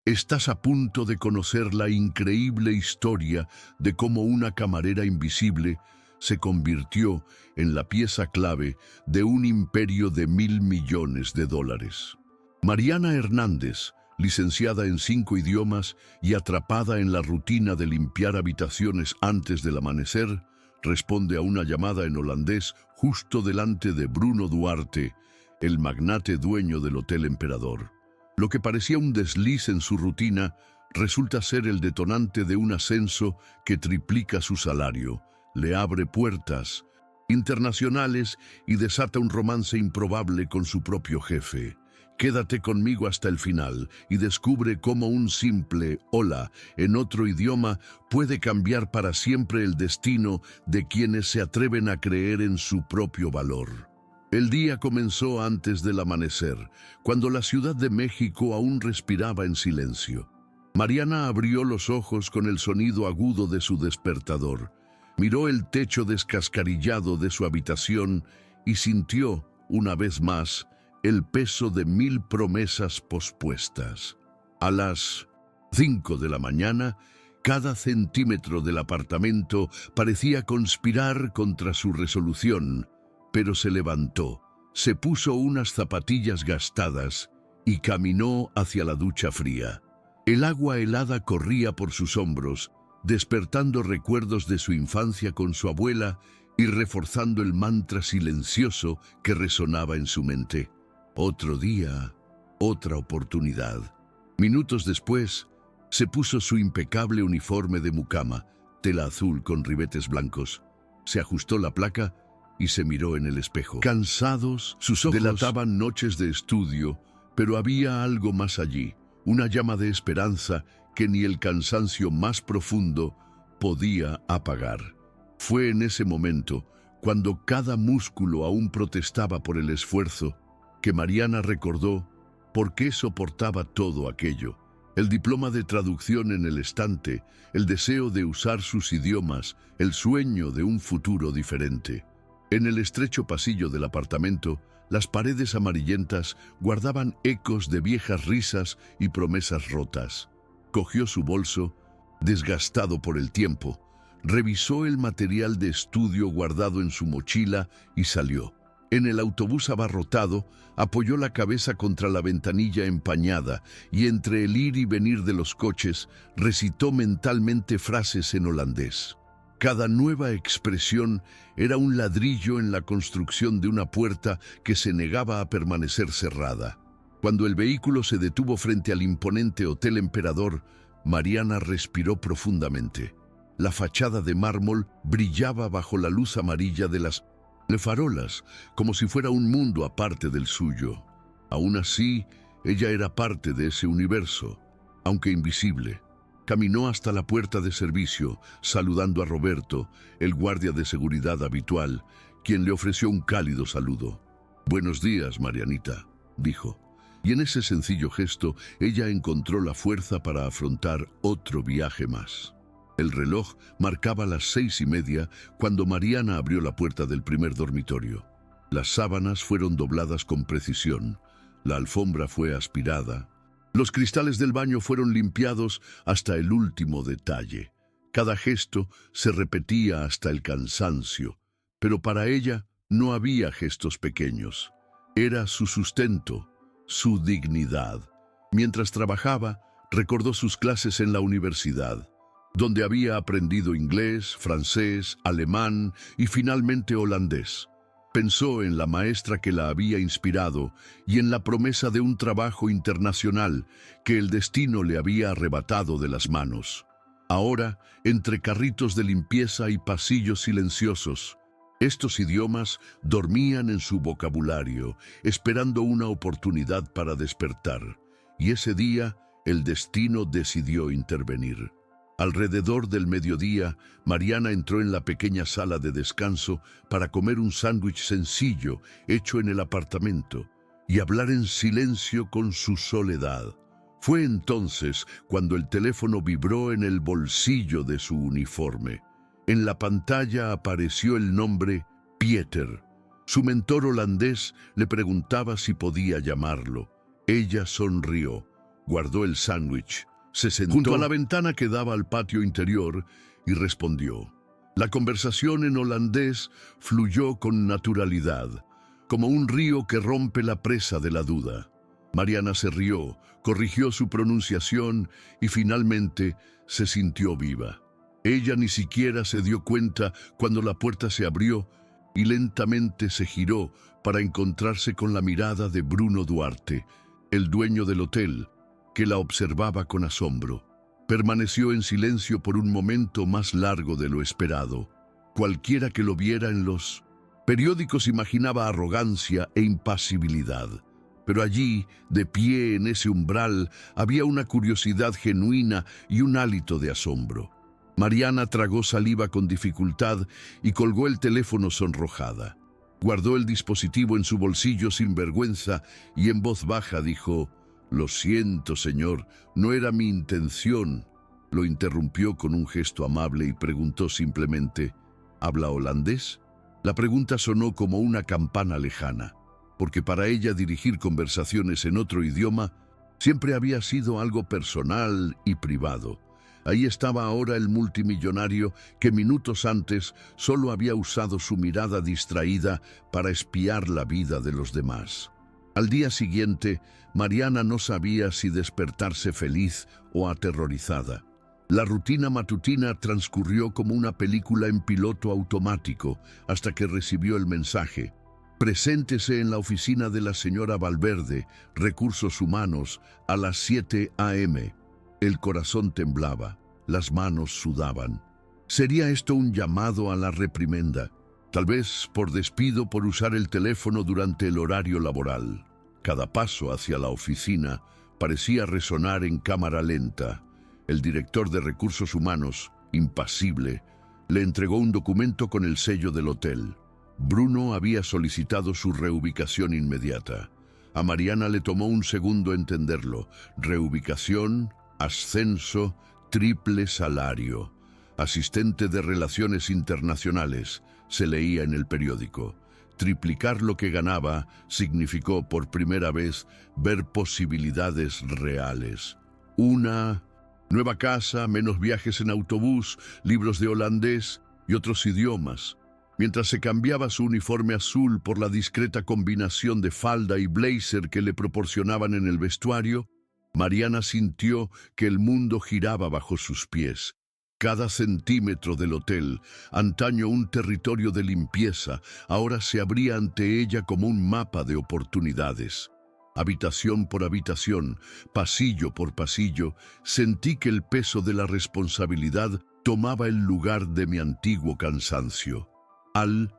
Estás a punto de conocer la increíble historia de cómo una camarera invisible se convirtió en la pieza clave de un imperio de $1.000 millones. Mariana Hernández, licenciada en 5 idiomas y atrapada en la rutina de limpiar habitaciones antes del amanecer, responde a una llamada en holandés justo delante de Bruno Duarte, el magnate dueño del Hotel Emperador. Lo que parecía un desliz en su rutina resulta ser el detonante de un ascenso que triplica su salario, le abre puertas internacionales y desata un romance improbable con su propio jefe. Quédate conmigo hasta el final y descubre cómo un simple hola en otro idioma puede cambiar para siempre el destino de quienes se atreven a creer en su propio valor. El día comenzó antes del amanecer, cuando la Ciudad de México aún respiraba en silencio. Mariana abrió los ojos con el sonido agudo de su despertador. Miró el techo descascarillado de su habitación y sintió, una vez más, el peso de 1.000 promesas pospuestas. A las 5 de la mañana, cada centímetro del apartamento parecía conspirar contra su resolución, pero se levantó, se puso unas zapatillas gastadas y caminó hacia la ducha fría. El agua helada corría por sus hombros, despertando recuerdos de su infancia con su abuela y reforzando el mantra silencioso que resonaba en su mente. Otro día, otra oportunidad. Minutos después, se puso su impecable uniforme de mucama, tela azul con ribetes blancos. Se ajustó la placa y se miró en el espejo. Cansados, sus ojos delataban noches de estudio, pero había algo más allí, una llama de esperanza que ni el cansancio más profundo podía apagar. Fue en ese momento, cuando cada músculo aún protestaba por el esfuerzo, que Mariana recordó por qué soportaba todo aquello. El diploma de traducción en el estante, el deseo de usar sus idiomas, el sueño de un futuro diferente. En el estrecho pasillo del apartamento, las paredes amarillentas guardaban ecos de viejas risas y promesas rotas. Cogió su bolso, desgastado por el tiempo, revisó el material de estudio guardado en su mochila y salió. En el autobús abarrotado, apoyó la cabeza contra la ventanilla empañada y entre el ir y venir de los coches, recitó mentalmente frases en holandés. Cada nueva expresión era un ladrillo en la construcción de una puerta que se negaba a permanecer cerrada. Cuando el vehículo se detuvo frente al imponente Hotel Emperador, Mariana respiró profundamente. La fachada de mármol brillaba bajo la luz amarilla de las farolas, como si fuera un mundo aparte del suyo. Aún así, ella era parte de ese universo, aunque invisible. Caminó hasta la puerta de servicio, saludando a Roberto, el guardia de seguridad habitual, quien le ofreció un cálido saludo. «Buenos días, Marianita», dijo, y en ese sencillo gesto ella encontró la fuerza para afrontar otro viaje más. El reloj marcaba las 6:30 cuando Mariana abrió la puerta del primer dormitorio. Las sábanas fueron dobladas con precisión, la alfombra fue aspirada, los cristales del baño fueron limpiados hasta el último detalle. Cada gesto se repetía hasta el cansancio, pero para ella no había gestos pequeños. Era su sustento, su dignidad. Mientras trabajaba, recordó sus clases en la universidad, donde había aprendido inglés, francés, alemán y finalmente holandés. Pensó en la maestra que la había inspirado y en la promesa de un trabajo internacional que el destino le había arrebatado de las manos. Ahora, entre carritos de limpieza y pasillos silenciosos, estos idiomas dormían en su vocabulario, esperando una oportunidad para despertar. Y ese día, el destino decidió intervenir. Alrededor del mediodía, Mariana entró en la pequeña sala de descanso para comer un sándwich sencillo hecho en el apartamento y hablar en silencio con su soledad. Fue entonces cuando el teléfono vibró en el bolsillo de su uniforme. En la pantalla apareció el nombre Pieter. Su mentor holandés le preguntaba si podía llamarlo. Ella sonrió. Guardó el sándwich, se sentó junto a la ventana que daba al patio interior y respondió. La conversación en holandés fluyó con naturalidad, como un río que rompe la presa de la duda. Mariana se rió, corrigió su pronunciación y finalmente se sintió viva. Ella ni siquiera se dio cuenta cuando la puerta se abrió y lentamente se giró para encontrarse con la mirada de Bruno Duarte, el dueño del hotel, que la observaba con asombro. Permaneció en silencio por un momento más largo de lo esperado. Cualquiera que lo viera en los periódicos imaginaba arrogancia e impasibilidad. Pero allí, de pie en ese umbral, había una curiosidad genuina y un hálito de asombro. Mariana tragó saliva con dificultad y colgó el teléfono sonrojada. Guardó el dispositivo en su bolsillo sin vergüenza y en voz baja dijo: «Lo siento, señor, no era mi intención». Lo interrumpió con un gesto amable y preguntó simplemente: «¿Habla holandés?». La pregunta sonó como una campana lejana, porque para ella dirigir conversaciones en otro idioma siempre había sido algo personal y privado. Ahí estaba ahora el multimillonario que minutos antes solo había usado su mirada distraída para espiar la vida de los demás. Al día siguiente, Mariana no sabía si despertarse feliz o aterrorizada. La rutina matutina transcurrió como una película en piloto automático hasta que recibió el mensaje: «Preséntese en la oficina de la señora Valverde, Recursos Humanos, a las 7 a.m». El corazón temblaba, las manos sudaban. ¿Sería esto un llamado a la reprimenda? Tal vez por despido por usar el teléfono durante el horario laboral. Cada paso hacia la oficina parecía resonar en cámara lenta. El director de Recursos Humanos, impasible, le entregó un documento con el sello del hotel. Bruno había solicitado su reubicación inmediata. A Mariana le tomó un segundo entenderlo. Reubicación, ascenso, triple salario. Asistente de Relaciones Internacionales, se leía en el periódico. Triplicar lo que ganaba significó por primera vez ver posibilidades reales. Una nueva casa, menos viajes en autobús, libros de holandés y otros idiomas. Mientras se cambiaba su uniforme azul por la discreta combinación de falda y blazer que le proporcionaban en el vestuario, Mariana sintió que el mundo giraba bajo sus pies. Cada centímetro del hotel, antaño un territorio de limpieza, ahora se abría ante ella como un mapa de oportunidades. Habitación por habitación, pasillo por pasillo, sentí que el peso de la responsabilidad tomaba el lugar de mi antiguo cansancio. Al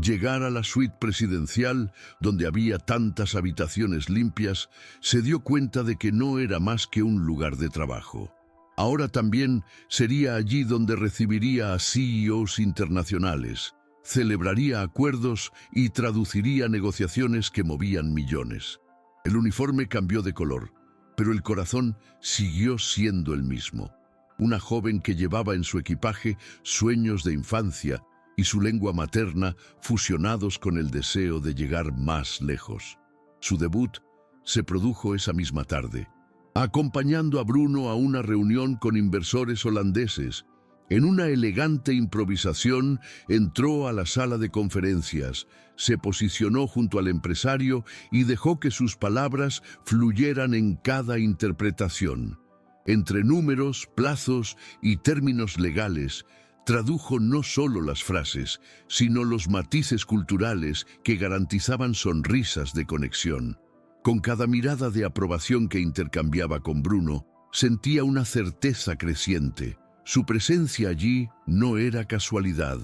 llegar a la suite presidencial, donde había tantas habitaciones limpias, se dio cuenta de que no era más que un lugar de trabajo. Ahora también sería allí donde recibiría a CEOs internacionales, celebraría acuerdos y traduciría negociaciones que movían millones. El uniforme cambió de color, pero el corazón siguió siendo el mismo. Una joven que llevaba en su equipaje sueños de infancia y su lengua materna fusionados con el deseo de llegar más lejos. Su debut se produjo esa misma tarde, acompañando a Bruno a una reunión con inversores holandeses. En una elegante improvisación entró a la sala de conferencias, se posicionó junto al empresario y dejó que sus palabras fluyeran en cada interpretación. Entre números, plazos y términos legales, tradujo no solo las frases, sino los matices culturales que garantizaban sonrisas de conexión. Con cada mirada de aprobación que intercambiaba con Bruno, sentía una certeza creciente. Su presencia allí no era casualidad,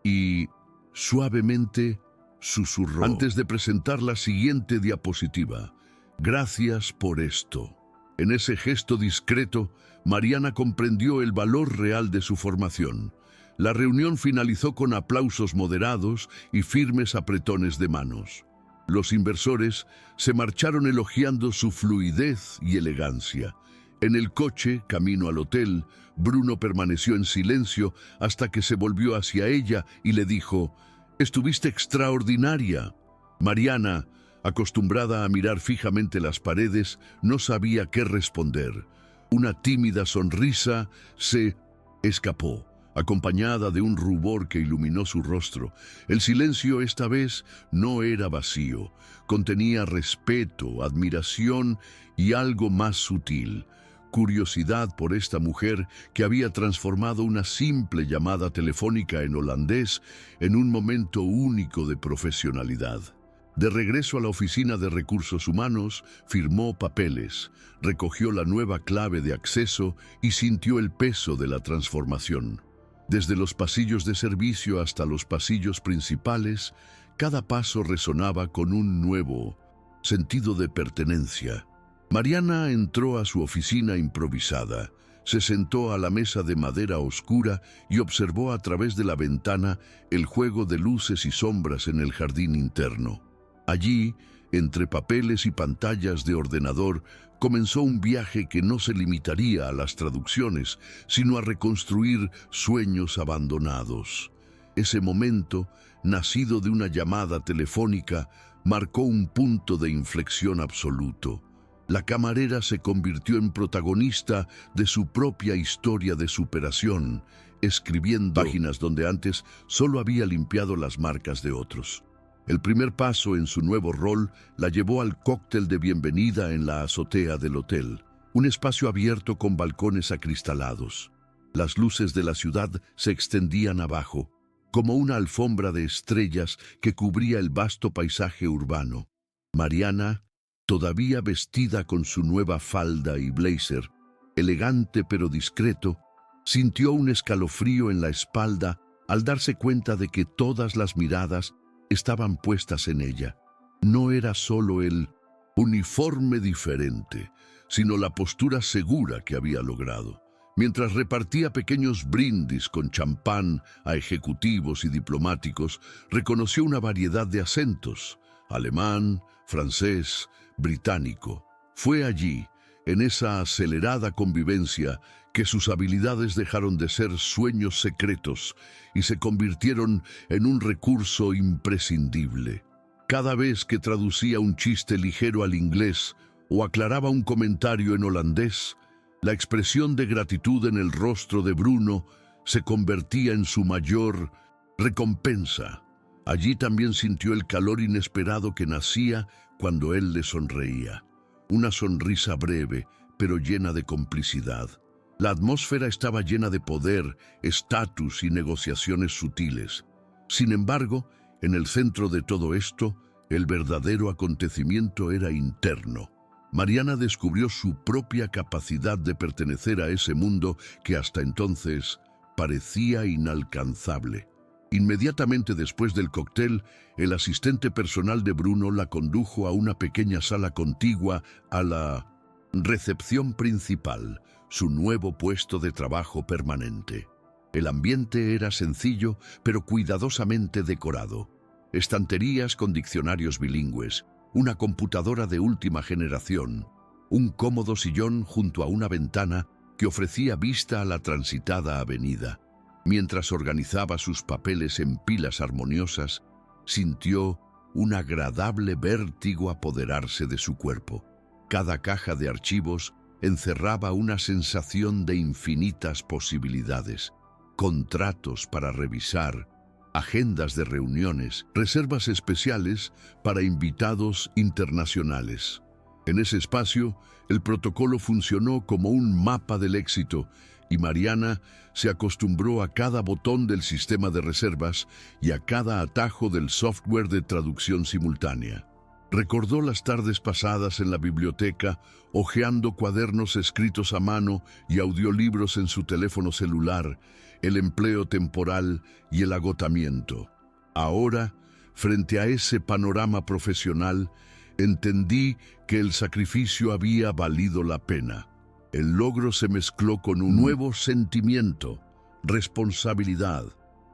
y suavemente susurró antes de presentar la siguiente diapositiva: «Gracias por esto». En ese gesto discreto, Mariana comprendió el valor real de su formación. La reunión finalizó con aplausos moderados y firmes apretones de manos. Los inversores se marcharon elogiando su fluidez y elegancia. En el coche, camino al hotel, Bruno permaneció en silencio hasta que se volvió hacia ella y le dijo: «Estuviste extraordinaria». Mariana, Acostumbrada a mirar fijamente las paredes, no sabía qué responder. Una tímida sonrisa se escapó, acompañada de un rubor que iluminó su rostro. El silencio esta vez no era vacío, contenía respeto, admiración y algo más sutil, curiosidad por esta mujer que había transformado una simple llamada telefónica en holandés en un momento único de profesionalidad. De regreso a la oficina de recursos humanos, firmó papeles, recogió la nueva clave de acceso y sintió el peso de la transformación. Desde los pasillos de servicio hasta los pasillos principales, cada paso resonaba con un nuevo sentido de pertenencia. Mariana entró a su oficina improvisada, se sentó a la mesa de madera oscura y observó a través de la ventana el juego de luces y sombras en el jardín interno. Allí, entre papeles y pantallas de ordenador, comenzó un viaje que no se limitaría a las traducciones, sino a reconstruir sueños abandonados. Ese momento, nacido de una llamada telefónica, marcó un punto de inflexión absoluto. La camarera se convirtió en protagonista de su propia historia de superación, escribiendo páginas donde antes solo había limpiado las marcas de otros. El primer paso en su nuevo rol la llevó al cóctel de bienvenida en la azotea del hotel, un espacio abierto con balcones acristalados. Las luces de la ciudad se extendían abajo, como una alfombra de estrellas que cubría el vasto paisaje urbano. Mariana, todavía vestida con su nueva falda y blazer, elegante pero discreto, sintió un escalofrío en la espalda al darse cuenta de que todas las miradas estaban puestas en ella. No era solo el uniforme diferente, sino la postura segura que había logrado. Mientras repartía pequeños brindis con champán a ejecutivos y diplomáticos, reconoció una variedad de acentos: alemán, francés, británico. Fue allí, en esa acelerada convivencia, que sus habilidades dejaron de ser sueños secretos y se convirtieron en un recurso imprescindible. Cada vez que traducía un chiste ligero al inglés o aclaraba un comentario en holandés, la expresión de gratitud en el rostro de Bruno se convertía en su mayor recompensa. Allí también sintió el calor inesperado que nacía cuando él le sonreía. Una sonrisa breve, pero llena de complicidad. La atmósfera estaba llena de poder, estatus y negociaciones sutiles. Sin embargo, en el centro de todo esto, el verdadero acontecimiento era interno. Mariana descubrió su propia capacidad de pertenecer a ese mundo que hasta entonces parecía inalcanzable. Inmediatamente después del cóctel, el asistente personal de Bruno la condujo a una pequeña sala contigua a la recepción principal, su nuevo puesto de trabajo permanente. El ambiente era sencillo, pero cuidadosamente decorado. Estanterías con diccionarios bilingües, una computadora de última generación, un cómodo sillón junto a una ventana que ofrecía vista a la transitada avenida. Mientras organizaba sus papeles en pilas armoniosas, sintió un agradable vértigo apoderarse de su cuerpo. Cada caja de archivos encerraba una sensación de infinitas posibilidades: contratos para revisar, agendas de reuniones, reservas especiales para invitados internacionales. En ese espacio, el protocolo funcionó como un mapa del éxito y Mariana se acostumbró a cada botón del sistema de reservas y a cada atajo del software de traducción simultánea. Recordó las tardes pasadas en la biblioteca, hojeando cuadernos escritos a mano y audiolibros en su teléfono celular, el empleo temporal y el agotamiento. Ahora, frente a ese panorama profesional, entendí que el sacrificio había valido la pena. El logro se mezcló con un nuevo sentimiento: responsabilidad.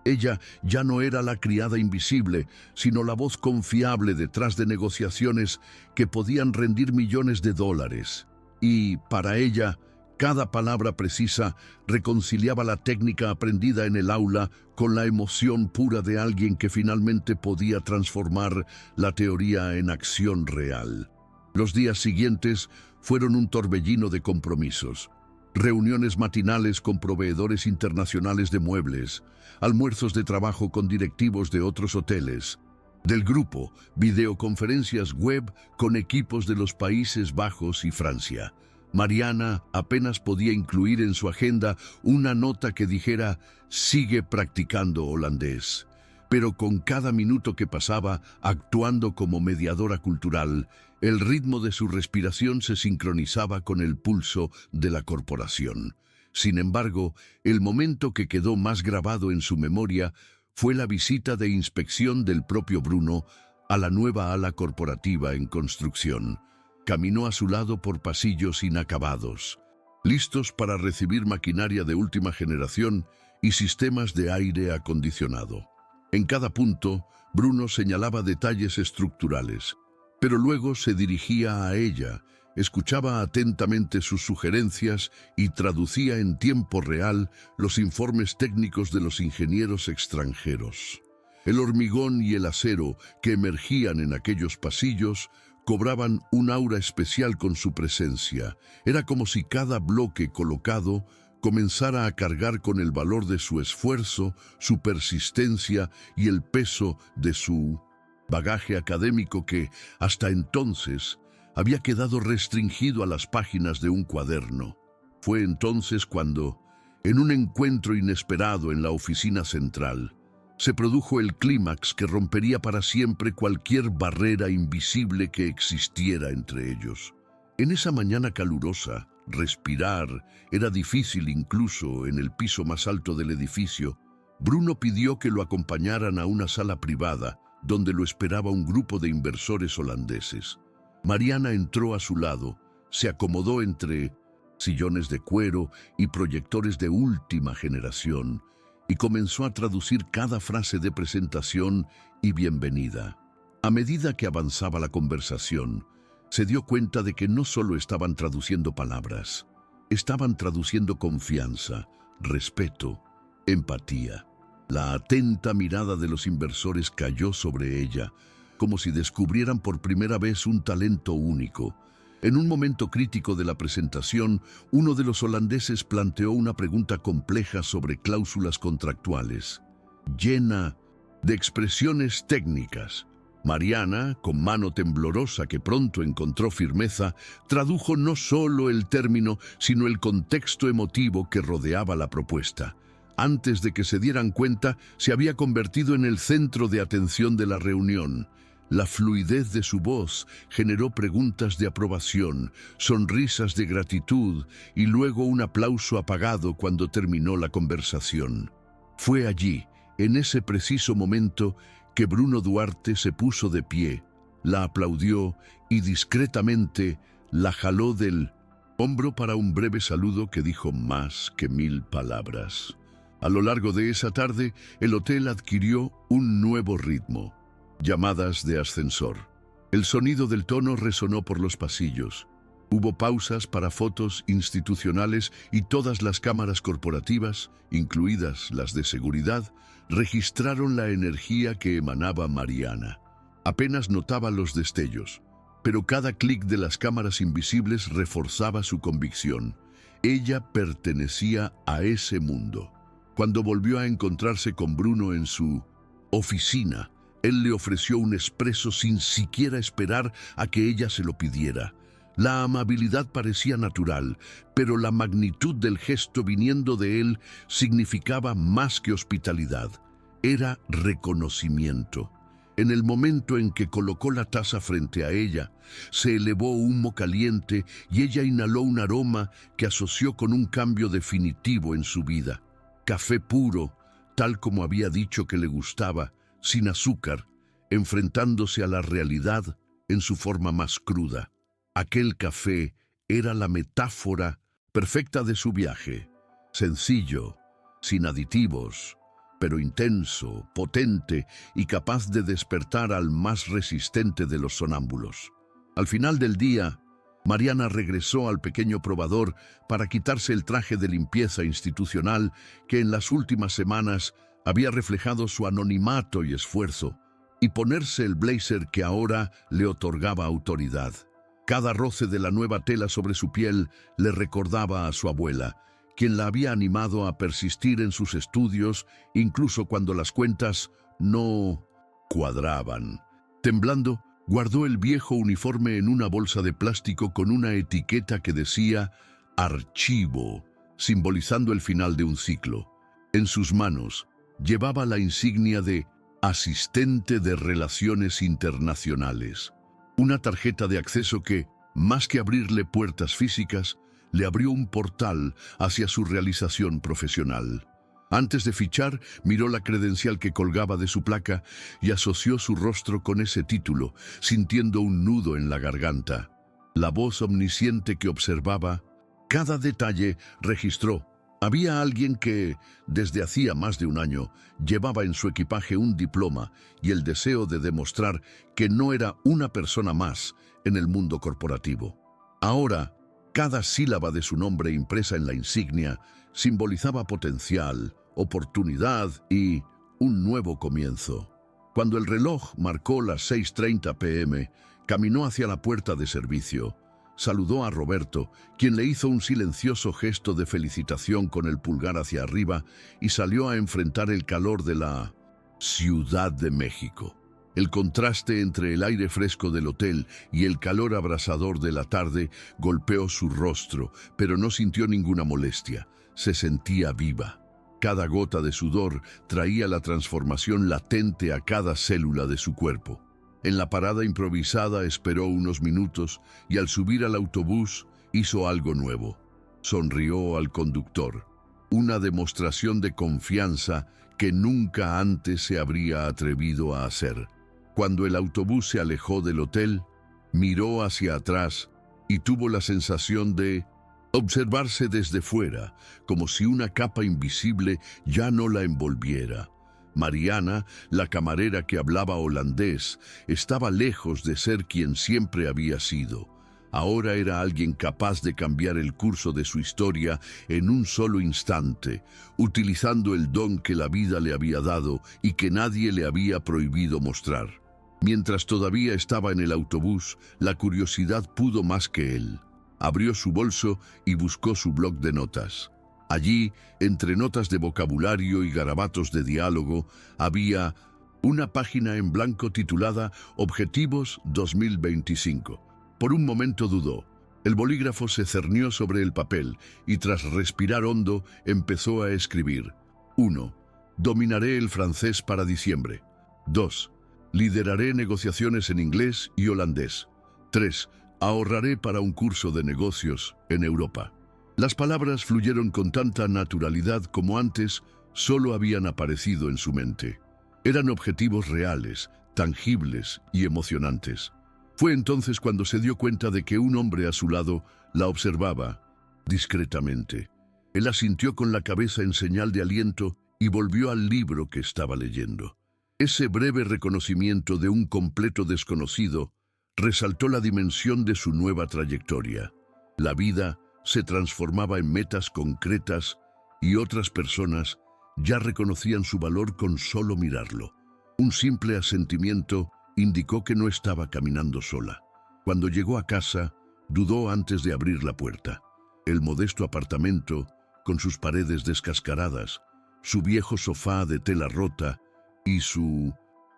Ella ya no era la criada invisible, sino la voz confiable detrás de negociaciones que podían rendir millones de dólares. Y, para ella, Cada palabra precisa reconciliaba la técnica aprendida en el aula con la emoción pura de alguien que finalmente podía transformar la teoría en acción real. Los días siguientes fueron un torbellino de compromisos. Reuniones matinales con proveedores internacionales de muebles, almuerzos de trabajo con directivos de otros hoteles. Del grupo, videoconferencias web con equipos de los Países Bajos y Francia. Mariana apenas podía incluir en su agenda una nota que dijera «Sigue practicando holandés». Pero con cada minuto que pasaba actuando como mediadora cultural, el ritmo de su respiración se sincronizaba con el pulso de la corporación. Sin embargo, el momento que quedó más grabado en su memoria fue la visita de inspección del propio Bruno a la nueva ala corporativa en construcción. Caminó a su lado por pasillos inacabados, listos para recibir maquinaria de última generación y sistemas de aire acondicionado. En cada punto, Bruno señalaba detalles estructurales, pero luego se dirigía a ella, escuchaba atentamente sus sugerencias y traducía en tiempo real los informes técnicos de los ingenieros extranjeros. El hormigón y el acero que emergían en aquellos pasillos cobraban un aura especial con su presencia. Era como si cada bloque colocado comenzara a cargar con el valor de su esfuerzo, su persistencia y el peso de su bagaje académico que, hasta entonces, había quedado restringido a las páginas de un cuaderno. Fue entonces cuando, en un encuentro inesperado en la oficina central, se produjo el clímax que rompería para siempre cualquier barrera invisible que existiera entre ellos. En esa mañana calurosa, respirar era difícil incluso en el piso más alto del edificio. Bruno pidió que lo acompañaran a una sala privada, donde lo esperaba un grupo de inversores holandeses. Mariana entró a su lado, se acomodó entre sillones de cuero y proyectores de última generación, y comenzó a traducir cada frase de presentación y bienvenida. A medida que avanzaba la conversación, se dio cuenta de que no solo estaban traduciendo palabras, estaban traduciendo confianza, respeto, empatía. La atenta mirada de los inversores cayó sobre ella, como si descubrieran por primera vez un talento único. En un momento crítico de la presentación, uno de los holandeses planteó una pregunta compleja sobre cláusulas contractuales, llena de expresiones técnicas. Mariana, con mano temblorosa que pronto encontró firmeza, tradujo no solo el término, sino el contexto emotivo que rodeaba la propuesta. Antes de que se dieran cuenta, se había convertido en el centro de atención de la reunión. La fluidez de su voz generó preguntas de aprobación, sonrisas de gratitud y luego un aplauso apagado cuando terminó la conversación. Fue allí, en ese preciso momento, que Bruno Duarte se puso de pie, la aplaudió y discretamente la jaló del hombro para un breve saludo que dijo más que 1000 palabras. A lo largo de esa tarde, el hotel adquirió un nuevo ritmo. Llamadas de ascensor. El sonido del tono resonó por los pasillos. Hubo pausas para fotos institucionales y todas las cámaras corporativas, incluidas las de seguridad, registraron la energía que emanaba Mariana. Apenas notaba los destellos, pero cada clic de las cámaras invisibles reforzaba su convicción. Ella pertenecía a ese mundo. Cuando volvió a encontrarse con Bruno en su oficina, él le ofreció un expreso sin siquiera esperar a que ella se lo pidiera. La amabilidad parecía natural, pero la magnitud del gesto viniendo de él significaba más que hospitalidad. Era reconocimiento. En el momento en que colocó la taza frente a ella, se elevó humo caliente y ella inhaló un aroma que asoció con un cambio definitivo en su vida. Café puro, tal como había dicho que le gustaba, sin azúcar, enfrentándose a la realidad en su forma más cruda. Aquel café era la metáfora perfecta de su viaje, sencillo, sin aditivos, pero intenso, potente y capaz de despertar al más resistente de los sonámbulos. Al final del día, Mariana regresó al pequeño probador para quitarse el traje de limpieza institucional que en las últimas semanas había reflejado su anonimato y esfuerzo, y ponerse el blazer que ahora le otorgaba autoridad. Cada roce de la nueva tela sobre su piel le recordaba a su abuela, quien la había animado a persistir en sus estudios incluso cuando las cuentas no cuadraban. Temblando, guardó el viejo uniforme en una bolsa de plástico con una etiqueta que decía «Archivo», simbolizando el final de un ciclo. En sus manos llevaba la insignia de Asistente de Relaciones Internacionales, una tarjeta de acceso que, más que abrirle puertas físicas, le abrió un portal hacia su realización profesional. Antes de fichar, miró la credencial que colgaba de su placa y asoció su rostro con ese título, sintiendo un nudo en la garganta. La voz omnisciente que observaba cada detalle registró. Había alguien que, desde hacía más de un año, llevaba en su equipaje un diploma y el deseo de demostrar que no era una persona más en el mundo corporativo. Ahora, cada sílaba de su nombre impresa en la insignia simbolizaba potencial, oportunidad y un nuevo comienzo. Cuando el reloj marcó las 6:30 p.m., caminó hacia la puerta de servicio. Saludó a Roberto, quien le hizo un silencioso gesto de felicitación con el pulgar hacia arriba y salió a enfrentar el calor de la Ciudad de México. El contraste entre el aire fresco del hotel y el calor abrasador de la tarde golpeó su rostro, pero no sintió ninguna molestia. Se sentía viva. Cada gota de sudor traía la transformación latente a cada célula de su cuerpo. En la parada improvisada esperó unos minutos y al subir al autobús hizo algo nuevo. Sonrió al conductor, una demostración de confianza que nunca antes se habría atrevido a hacer. Cuando el autobús se alejó del hotel, miró hacia atrás y tuvo la sensación de observarse desde fuera, como si una capa invisible ya no la envolviera. Mariana, la camarera que hablaba holandés, estaba lejos de ser quien siempre había sido. Ahora era alguien capaz de cambiar el curso de su historia en un solo instante, utilizando el don que la vida le había dado y que nadie le había prohibido mostrar. Mientras todavía estaba en el autobús, la curiosidad pudo más que él. Abrió su bolso y buscó su bloc de notas. Allí, entre notas de vocabulario y garabatos de diálogo, había una página en blanco titulada Objetivos 2025. Por un momento dudó. El bolígrafo se cernió sobre el papel y tras respirar hondo empezó a escribir. 1. Dominaré el francés para diciembre. 2. Lideraré negociaciones en inglés y holandés. 3. Ahorraré para un curso de negocios en Europa. Las palabras fluyeron con tanta naturalidad como antes solo habían aparecido en su mente. Eran objetivos reales, tangibles y emocionantes. Fue entonces cuando se dio cuenta de que un hombre a su lado la observaba discretamente. Él asintió con la cabeza en señal de aliento y volvió al libro que estaba leyendo. Ese breve reconocimiento de un completo desconocido resaltó la dimensión de su nueva trayectoria. La vida se transformaba en metas concretas y otras personas ya reconocían su valor con solo mirarlo. Un simple asentimiento indicó que no estaba caminando sola. Cuando llegó a casa, dudó antes de abrir la puerta. El modesto apartamento, con sus paredes descascaradas, su viejo sofá de tela rota y su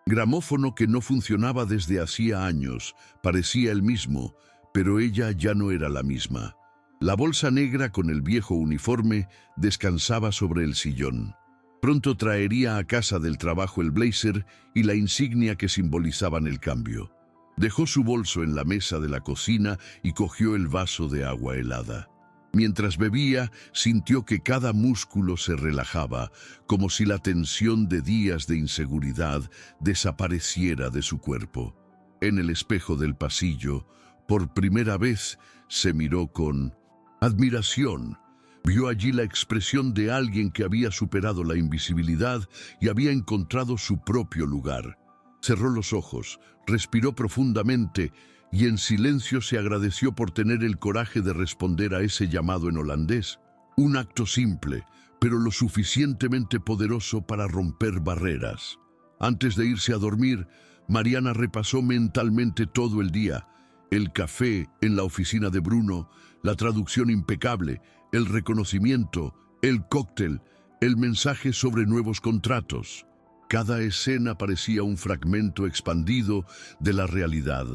gramófono que no funcionaba desde hacía años, parecía el mismo, pero ella ya no era la misma. La bolsa negra con el viejo uniforme descansaba sobre el sillón. Pronto traería a casa del trabajo el blazer y la insignia que simbolizaban el cambio. Dejó su bolso en la mesa de la cocina y cogió el vaso de agua helada. Mientras bebía, sintió que cada músculo se relajaba, como si la tensión de días de inseguridad desapareciera de su cuerpo. En el espejo del pasillo, por primera vez, se miró con admiración. Vio allí la expresión de alguien que había superado la invisibilidad y había encontrado su propio lugar. Cerró los ojos, respiró profundamente y en silencio se agradeció por tener el coraje de responder a ese llamado en holandés. Un acto simple, pero lo suficientemente poderoso para romper barreras. Antes de irse a dormir, Mariana repasó mentalmente todo el día: el café en la oficina de Bruno, la traducción impecable, el reconocimiento, el cóctel, el mensaje sobre nuevos contratos. Cada escena parecía un fragmento expandido de la realidad,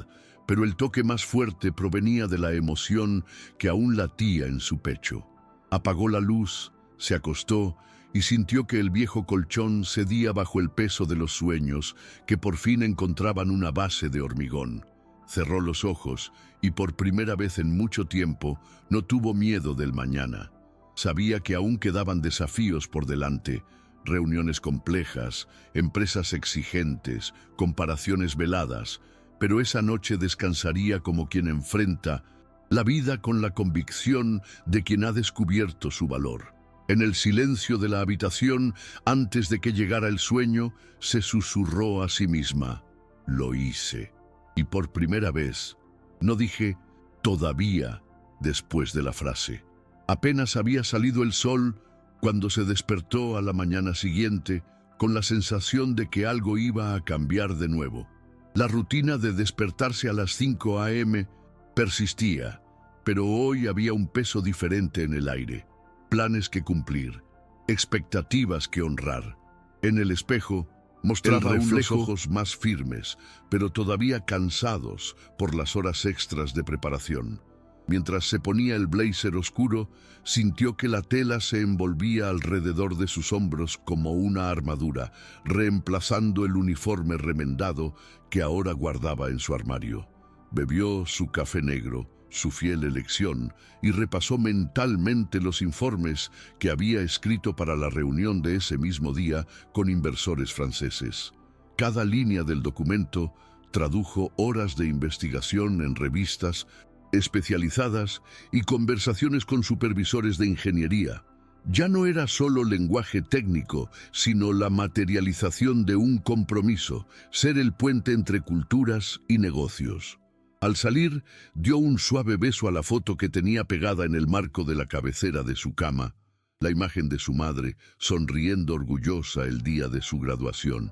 pero el toque más fuerte provenía de la emoción que aún latía en su pecho. Apagó la luz, se acostó y sintió que el viejo colchón cedía bajo el peso de los sueños que por fin encontraban una base de hormigón. Cerró los ojos y por primera vez en mucho tiempo no tuvo miedo del mañana. Sabía que aún quedaban desafíos por delante: reuniones complejas, empresas exigentes, comparaciones veladas, pero esa noche descansaría como quien enfrenta la vida con la convicción de quien ha descubierto su valor. En el silencio de la habitación, antes de que llegara el sueño, se susurró a sí misma: lo hice. Y por primera vez, no dije todavía después de la frase. Apenas había salido el sol cuando se despertó a la mañana siguiente con la sensación de que algo iba a cambiar de nuevo. La rutina de despertarse a las 5 a.m. persistía, pero hoy había un peso diferente en el aire. Planes que cumplir, expectativas que honrar. En el espejo mostraba aún los ojos más firmes, pero todavía cansados por las horas extras de preparación. Mientras se ponía el blazer oscuro, sintió que la tela se envolvía alrededor de sus hombros como una armadura, reemplazando el uniforme remendado que ahora guardaba en su armario. Bebió su café negro, su fiel elección, y repasó mentalmente los informes que había escrito para la reunión de ese mismo día con inversores franceses. Cada línea del documento tradujo horas de investigación en revistas especializadas y conversaciones con supervisores de ingeniería. Ya no era solo lenguaje técnico, sino la materialización de un compromiso: ser el puente entre culturas y negocios. Al salir, dio un suave beso a la foto que tenía pegada en el marco de la cabecera de su cama, la imagen de su madre, sonriendo orgullosa el día de su graduación,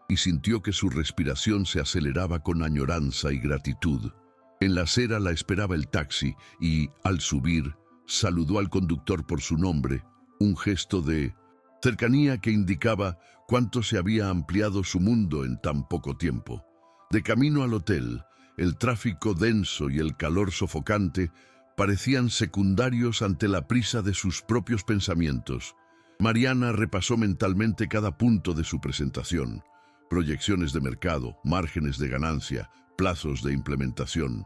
y sintió que su respiración se aceleraba con añoranza y gratitud. En la acera la esperaba el taxi y, al subir, saludó al conductor por su nombre, un gesto de cercanía que indicaba cuánto se había ampliado su mundo en tan poco tiempo. De camino al hotel, el tráfico denso y el calor sofocante parecían secundarios ante la prisa de sus propios pensamientos. Mariana repasó mentalmente cada punto de su presentación: proyecciones de mercado, márgenes de ganancia, plazos de implementación.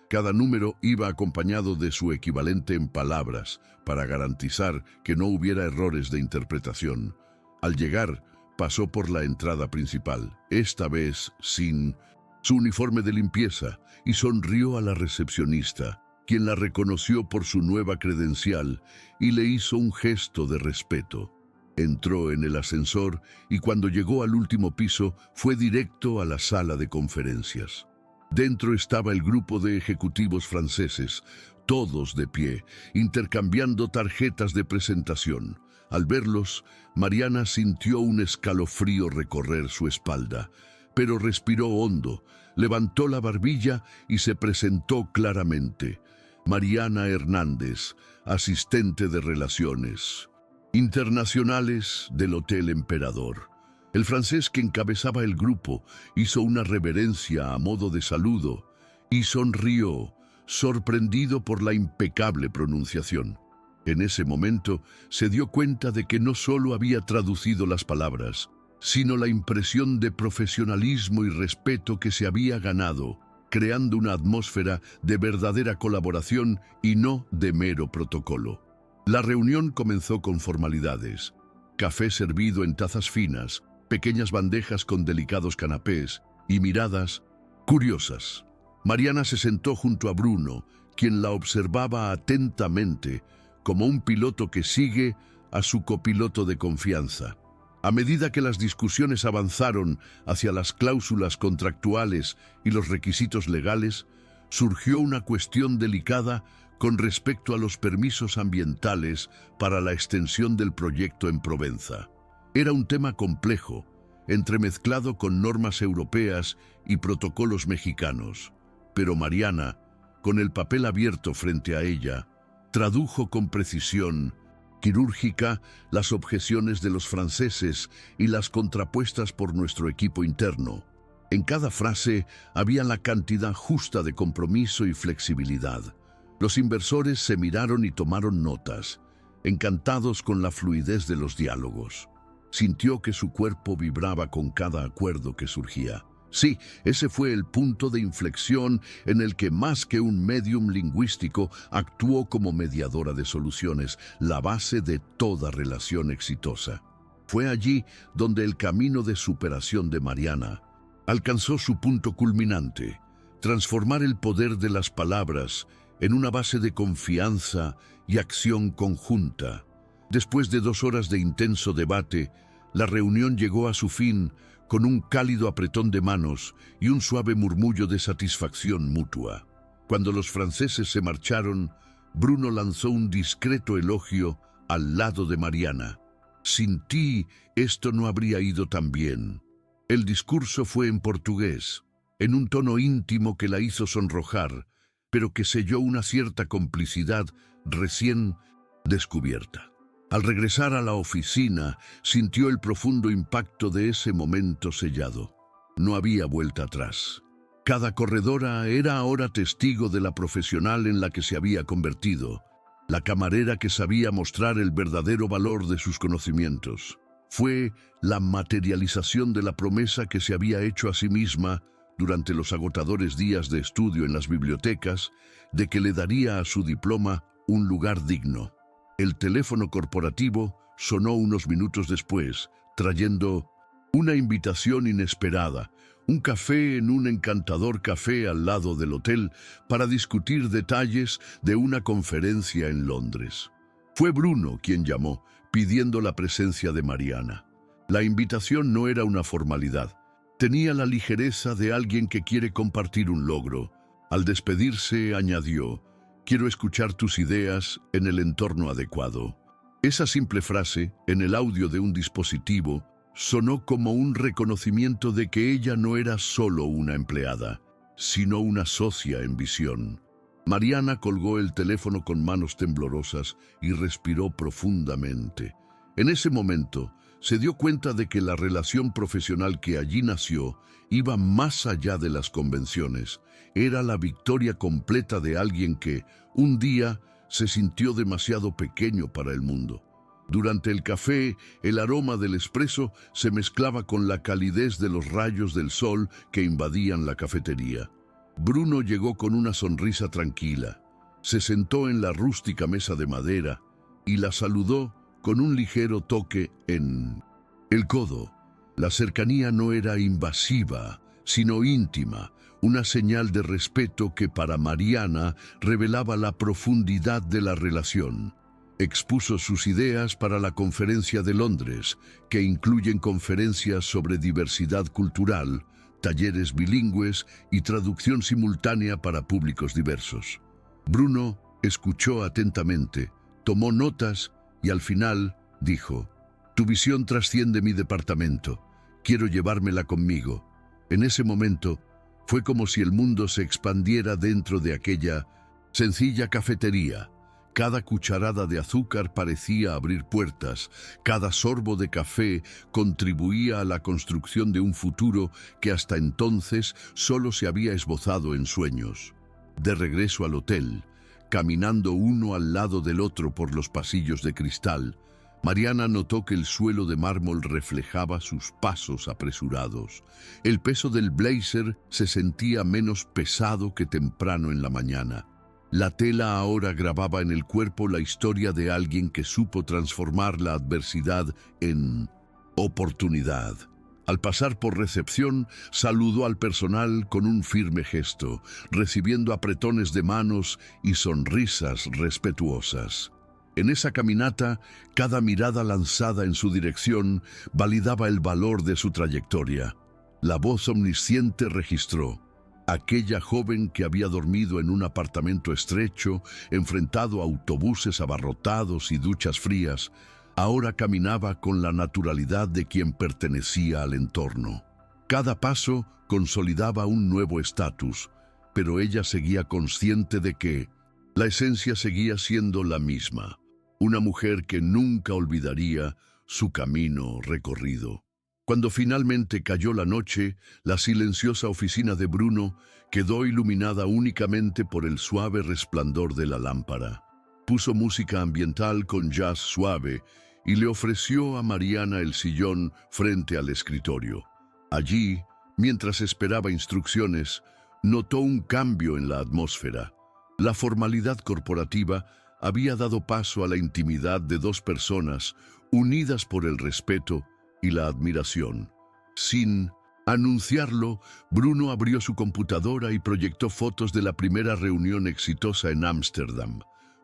Cada número iba acompañado de su equivalente en palabras para garantizar que no hubiera errores de interpretación. Al llegar, pasó por la entrada principal, esta vez sin su uniforme de limpieza, y sonrió a la recepcionista, quien la reconoció por su nueva credencial y le hizo un gesto de respeto. Entró en el ascensor y cuando llegó al último piso fue directo a la sala de conferencias. Dentro estaba el grupo de ejecutivos franceses, todos de pie, intercambiando tarjetas de presentación. Al verlos, Mariana sintió un escalofrío recorrer su espalda, pero respiró hondo, levantó la barbilla y se presentó claramente: Mariana Hernández, asistente de Relaciones Internacionales del Hotel Emperador. El francés que encabezaba el grupo hizo una reverencia a modo de saludo y sonrió, sorprendido por la impecable pronunciación. En ese momento se dio cuenta de que no solo había traducido las palabras, sino la impresión de profesionalismo y respeto que se había ganado, creando una atmósfera de verdadera colaboración y no de mero protocolo. La reunión comenzó con formalidades: café servido en tazas finas, pequeñas bandejas con delicados canapés y miradas curiosas. Mariana se sentó junto a Bruno, quien la observaba atentamente, como un piloto que sigue a su copiloto de confianza. A medida que las discusiones avanzaron hacia las cláusulas contractuales y los requisitos legales, surgió una cuestión delicada con respecto a los permisos ambientales para la extensión del proyecto en Provenza. Era un tema complejo, entremezclado con normas europeas y protocolos mexicanos. Pero Mariana, con el papel abierto frente a ella, tradujo con precisión quirúrgica las objeciones de los franceses y las contrapuestas por nuestro equipo interno. En cada frase había la cantidad justa de compromiso y flexibilidad. Los inversores se miraron y tomaron notas, encantados con la fluidez de los diálogos. Sintió que su cuerpo vibraba con cada acuerdo que surgía. Sí, ese fue el punto de inflexión en el que más que un médium lingüístico actuó como mediadora de soluciones, la base de toda relación exitosa. Fue allí donde el camino de superación de Mariana alcanzó su punto culminante: transformar el poder de las palabras en una base de confianza y acción conjunta. Después de 2 horas de intenso debate, la reunión llegó a su fin con un cálido apretón de manos y un suave murmullo de satisfacción mutua. Cuando los franceses se marcharon, Bruno lanzó un discreto elogio al lado de Mariana. «Sin ti, esto no habría ido tan bien». El discurso fue en portugués, en un tono íntimo que la hizo sonrojar, pero que selló una cierta complicidad recién descubierta. Al regresar a la oficina, sintió el profundo impacto de ese momento sellado. No había vuelta atrás. Cada corredora era ahora testigo de la profesional en la que se había convertido, la camarera que sabía mostrar el verdadero valor de sus conocimientos. Fue la materialización de la promesa que se había hecho a sí misma durante los agotadores días de estudio en las bibliotecas, de que le daría a su diploma un lugar digno. El teléfono corporativo sonó unos minutos después, trayendo una invitación inesperada, un café en un encantador café al lado del hotel para discutir detalles de una conferencia en Londres. Fue Bruno quien llamó, pidiendo la presencia de Mariana. La invitación no era una formalidad. Tenía la ligereza de alguien que quiere compartir un logro. Al despedirse, añadió: «Quiero escuchar tus ideas en el entorno adecuado». Esa simple frase, en el audio de un dispositivo, sonó como un reconocimiento de que ella no era solo una empleada, sino una socia en visión. Mariana colgó el teléfono con manos temblorosas y respiró profundamente. En ese momento, se dio cuenta de que la relación profesional que allí nació iba más allá de las convenciones. Era la victoria completa de alguien que, un día, se sintió demasiado pequeño para el mundo. Durante el café, el aroma del espresso se mezclaba con la calidez de los rayos del sol que invadían la cafetería. Bruno llegó con una sonrisa tranquila. Se sentó en la rústica mesa de madera y la saludó con un ligero toque en el codo. La cercanía no era invasiva, sino íntima, una señal de respeto que para Mariana revelaba la profundidad de la relación. Expuso sus ideas para la conferencia de Londres, que incluyen conferencias sobre diversidad cultural, talleres bilingües y traducción simultánea para públicos diversos. Bruno escuchó atentamente, tomó notas y al final dijo: «Tu visión trasciende mi departamento. Quiero llevármela conmigo». En ese momento, fue como si el mundo se expandiera dentro de aquella sencilla cafetería. Cada cucharada de azúcar parecía abrir puertas, cada sorbo de café contribuía a la construcción de un futuro que hasta entonces solo se había esbozado en sueños. De regreso al hotel, caminando uno al lado del otro por los pasillos de cristal, Mariana notó que el suelo de mármol reflejaba sus pasos apresurados. El peso del blazer se sentía menos pesado que temprano en la mañana. La tela ahora grababa en el cuerpo la historia de alguien que supo transformar la adversidad en oportunidad. Al pasar por recepción, saludó al personal con un firme gesto, recibiendo apretones de manos y sonrisas respetuosas. En esa caminata, cada mirada lanzada en su dirección validaba el valor de su trayectoria. La voz omnisciente registró: Aquella joven que había dormido en un apartamento estrecho, enfrentado a autobuses abarrotados y duchas frías, ahora caminaba con la naturalidad de quien pertenecía al entorno. Cada paso consolidaba un nuevo estatus, pero ella seguía consciente de que la esencia seguía siendo la misma, una mujer que nunca olvidaría su camino recorrido. Cuando finalmente cayó la noche, la silenciosa oficina de Bruno quedó iluminada únicamente por el suave resplandor de la lámpara. Puso música ambiental con jazz suave y le ofreció a Mariana el sillón frente al escritorio. Allí, mientras esperaba instrucciones, notó un cambio en la atmósfera. La formalidad corporativa había dado paso a la intimidad de dos personas unidas por el respeto y la admiración. Sin anunciarlo, Bruno abrió su computadora y proyectó fotos de la primera reunión exitosa en Ámsterdam,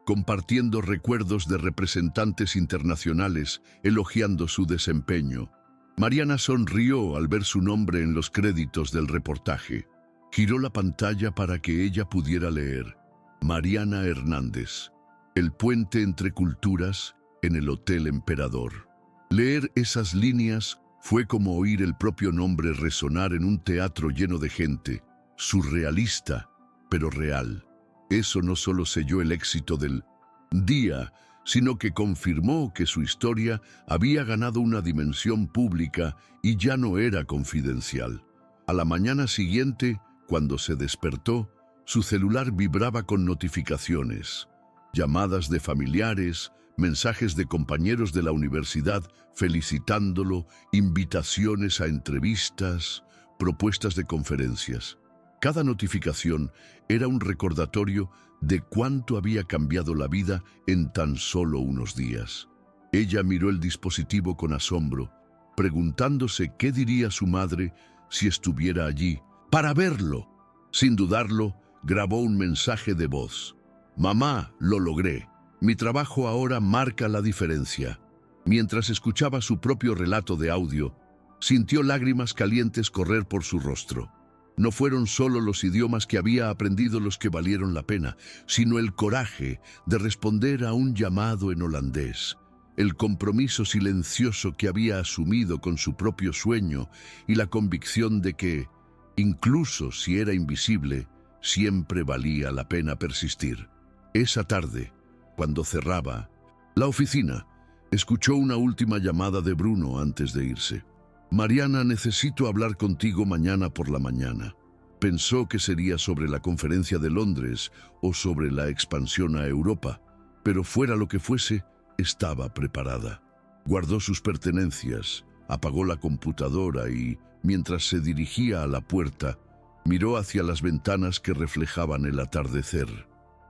compartiendo recuerdos de representantes internacionales elogiando su desempeño. Mariana sonrió al ver su nombre en los créditos del reportaje. Giró la pantalla para que ella pudiera leer: Mariana Hernández, el puente entre culturas en el Hotel Emperador. Leer esas líneas fue como oír el propio nombre resonar en un teatro lleno de gente, surrealista, pero real. Eso no solo selló el éxito del día, sino que confirmó que su historia había ganado una dimensión pública y ya no era confidencial. A la mañana siguiente, cuando se despertó, su celular vibraba con notificaciones, llamadas de familiares, mensajes de compañeros de la universidad felicitándolo, invitaciones a entrevistas, propuestas de conferencias. Cada notificación era un recordatorio de cuánto había cambiado la vida en tan solo unos días. Ella miró el dispositivo con asombro, preguntándose qué diría su madre si estuviera allí para verlo. Sin dudarlo, grabó un mensaje de voz. «Mamá, lo logré. Mi trabajo ahora marca la diferencia». Mientras escuchaba su propio relato de audio, sintió lágrimas calientes correr por su rostro. No fueron solo los idiomas que había aprendido los que valieron la pena, sino el coraje de responder a un llamado en holandés, el compromiso silencioso que había asumido con su propio sueño y la convicción de que, incluso si era invisible, siempre valía la pena persistir. Esa tarde, cuando cerraba la oficina, escuchó una última llamada de Bruno antes de irse. «Mariana, necesito hablar contigo mañana por la mañana». Pensó que sería sobre la conferencia de Londres o sobre la expansión a Europa, pero fuera lo que fuese, estaba preparada. Guardó sus pertenencias, apagó la computadora y, mientras se dirigía a la puerta, miró hacia las ventanas que reflejaban el atardecer.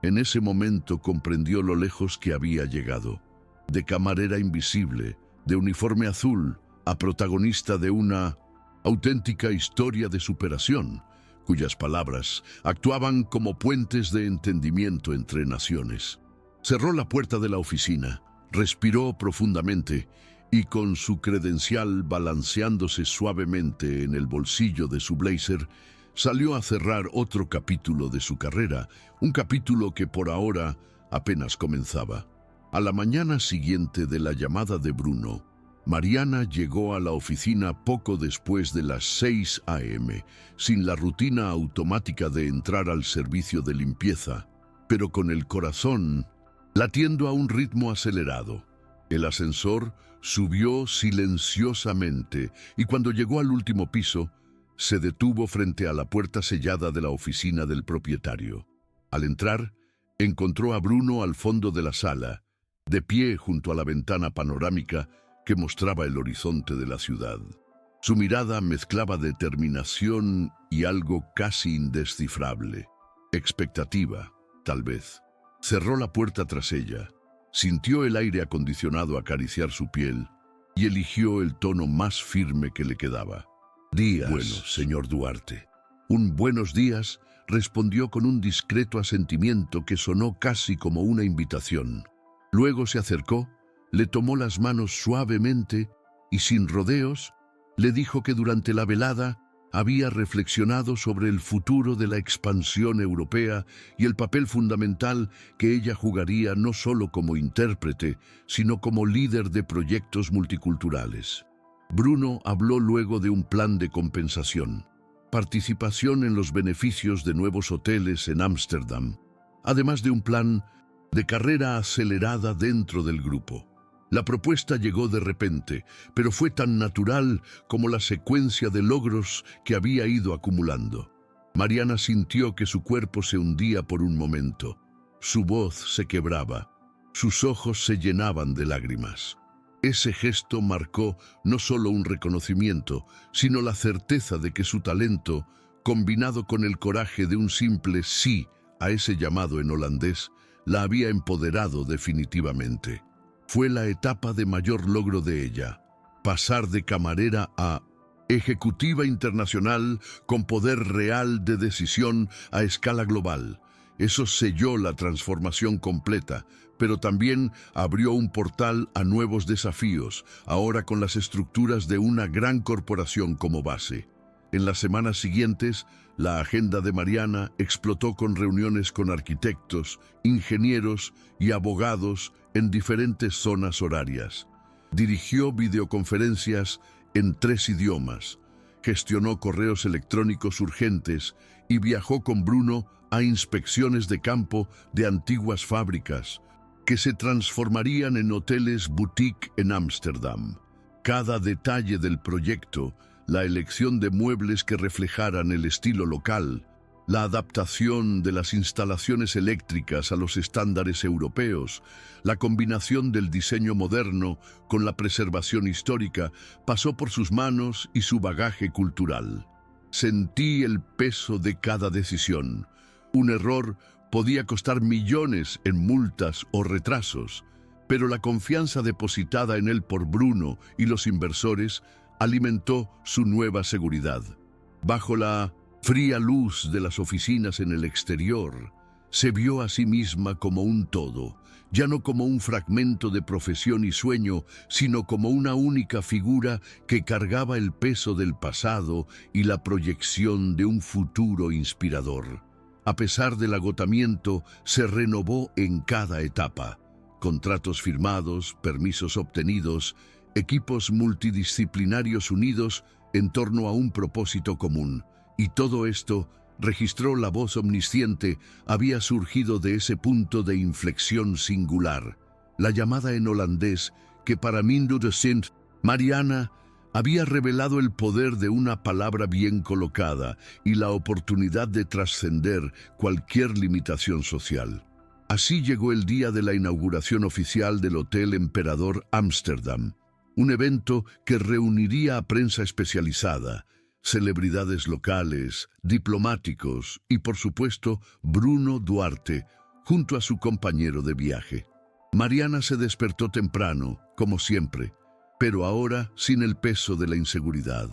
En ese momento comprendió lo lejos que había llegado. De camarera invisible, de uniforme azul, a protagonista de una auténtica historia de superación, cuyas palabras actuaban como puentes de entendimiento entre naciones. Cerró la puerta de la oficina, respiró profundamente y con su credencial balanceándose suavemente en el bolsillo de su blazer, salió a cerrar otro capítulo de su carrera, un capítulo que por ahora apenas comenzaba. A la mañana siguiente de la llamada de Bruno, Mariana llegó a la oficina poco después de las 6 a.m., sin la rutina automática de entrar al servicio de limpieza, pero con el corazón latiendo a un ritmo acelerado. El ascensor subió silenciosamente y cuando llegó al último piso, se detuvo frente a la puerta sellada de la oficina del propietario. Al entrar, encontró a Bruno al fondo de la sala, de pie junto a la ventana panorámica que mostraba el horizonte de la ciudad. Su mirada mezclaba determinación y algo casi indescifrable. Expectativa, tal vez. Cerró la puerta tras ella, sintió el aire acondicionado acariciar su piel y eligió el tono más firme que le quedaba. «Días, bueno, señor Duarte». «Un buenos días», respondió con un discreto asentimiento que sonó casi como una invitación. Luego se acercó, le tomó las manos suavemente y sin rodeos, le dijo que durante la velada había reflexionado sobre el futuro de la expansión europea y el papel fundamental que ella jugaría no solo como intérprete, sino como líder de proyectos multiculturales. Bruno habló luego de un plan de compensación, participación en los beneficios de nuevos hoteles en Ámsterdam, además de un plan de carrera acelerada dentro del grupo. La propuesta llegó de repente, pero fue tan natural como la secuencia de logros que había ido acumulando. Mariana sintió que su cuerpo se hundía por un momento. Su voz se quebraba. Sus ojos se llenaban de lágrimas. Ese gesto marcó no solo un reconocimiento, sino la certeza de que su talento, combinado con el coraje de un simple sí a ese llamado en holandés, la había empoderado definitivamente. Fue la etapa de mayor logro de ella, pasar de camarera a ejecutiva internacional con poder real de decisión a escala global. Eso selló la transformación completa, pero también abrió un portal a nuevos desafíos, ahora con las estructuras de una gran corporación como base. En las semanas siguientes, la agenda de Mariana explotó con reuniones con arquitectos, ingenieros y abogados en diferentes zonas horarias. Dirigió videoconferencias en 3 idiomas, gestionó correos electrónicos urgentes y viajó con Bruno a inspecciones de campo de antiguas fábricas que se transformarían en hoteles boutique en Ámsterdam. Cada detalle del proyecto, la elección de muebles que reflejaran el estilo local, la adaptación de las instalaciones eléctricas a los estándares europeos, la combinación del diseño moderno con la preservación histórica, pasó por sus manos y su bagaje cultural. Sentí el peso de cada decisión. Un error podía costar millones en multas o retrasos, pero la confianza depositada en él por Bruno y los inversores alimentó su nueva seguridad. Bajo la fría luz de las oficinas en el exterior, se vio a sí misma como un todo, ya no como un fragmento de profesión y sueño, sino como una única figura que cargaba el peso del pasado y la proyección de un futuro inspirador. A pesar del agotamiento, se renovó en cada etapa. Contratos firmados, permisos obtenidos, equipos multidisciplinarios unidos en torno a un propósito común. Y todo esto, registró la voz omnisciente, había surgido de ese punto de inflexión singular. La llamada en holandés, que para Minder de Sint, Mariana, había revelado el poder de una palabra bien colocada y la oportunidad de trascender cualquier limitación social. Así llegó el día de la inauguración oficial del Hotel Emperador Ámsterdam, un evento que reuniría a prensa especializada, celebridades locales, diplomáticos y, por supuesto, Bruno Duarte, junto a su compañero de viaje. Mariana se despertó temprano, como siempre, pero ahora sin el peso de la inseguridad,